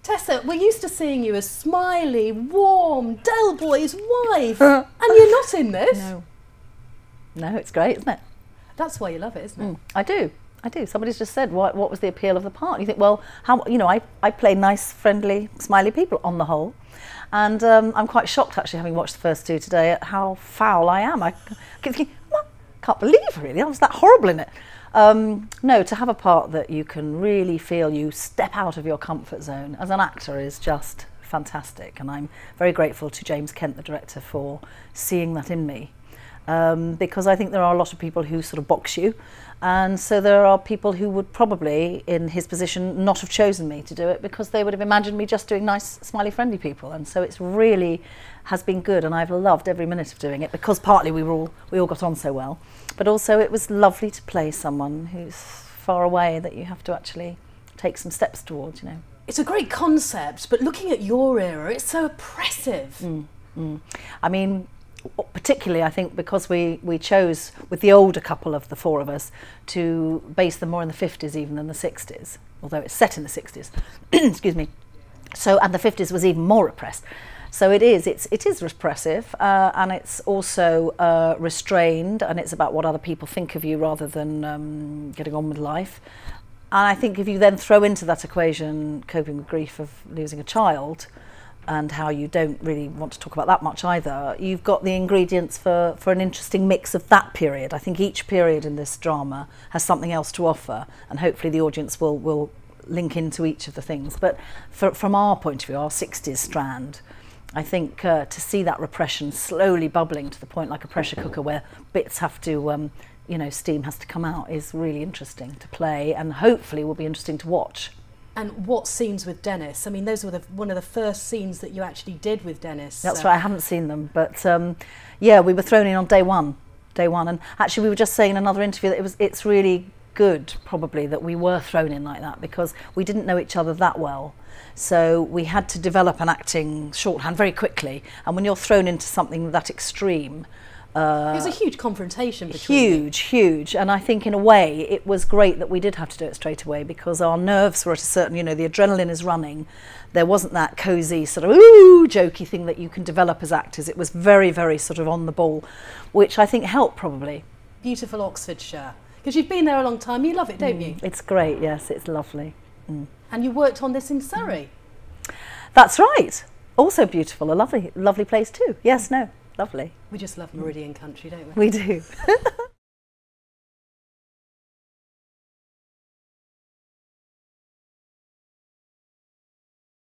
Tessa, we're used to seeing you as smiley, warm, Del Boy's wife, and you're not in this. No, it's great, isn't it? That's why you love it, isn't it? I do. Somebody's just said, what was the appeal of the part? You think, well, I play nice, friendly, smiley people on the whole. And I'm quite shocked, actually, having watched the first two today, at how foul I am. I keep thinking, can't believe, really, I was that horrible in it. No, to have a part that you can really feel you step out of your comfort zone as an actor is just fantastic. And I'm very grateful to James Kent, the director, for seeing that in me. Because I think there are a lot of people who sort of box you, and so there are people who would probably, in his position, not have chosen me to do it because they would have imagined me just doing nice, smiley, friendly people. And so it's really has been good, and I've loved every minute of doing it because partly we all got on so well, but also it was lovely to play someone who's far away that you have to actually take some steps towards, you know. It's a great concept, but looking at your era, it's so oppressive. I mean, particularly I think because we chose with the older couple of the four of us to base them more in the 50s even than the 60s, although it's set in the 60s. Excuse me. So, and the 50s was even more repressed. So it is repressive, and it's also restrained, and it's about what other people think of you rather than getting on with life. And I think if you then throw into that equation coping with grief of losing a child, and how you don't really want to talk about that much either, you've got the ingredients for an interesting mix of that period. I think each period in this drama has something else to offer, and hopefully the audience will link into each of the things. But from our point of view, our 60s strand, I think to see that repression slowly bubbling to the point like a pressure cooker where bits have to, you know, steam has to come out is really interesting to play, and hopefully will be interesting to watch. And what scenes with Dennis? I mean, those were one of the first scenes that you actually did with Dennis. That's right, I haven't seen them, but yeah, we were thrown in on day one, and actually we were just saying in another interview that it's really good, probably, that we were thrown in like that because we didn't know each other that well. So we had to develop an acting shorthand very quickly, and when you're thrown into something that extreme, it was a huge confrontation between huge, and I think in a way it was great that we did have to do it straight away because our nerves were at a certain, you know, the adrenaline is running. There wasn't that cosy sort of ooh jokey thing that you can develop as actors. It was very, very sort of on the ball, which I think helped probably. Beautiful Oxfordshire, because you've been there a long time. You love it, don't you? It's great, yes, it's lovely. And you worked on this in Surrey. That's right. Also beautiful, a lovely place too. Yes, no. Lovely. We just love Meridian country, don't we? We do.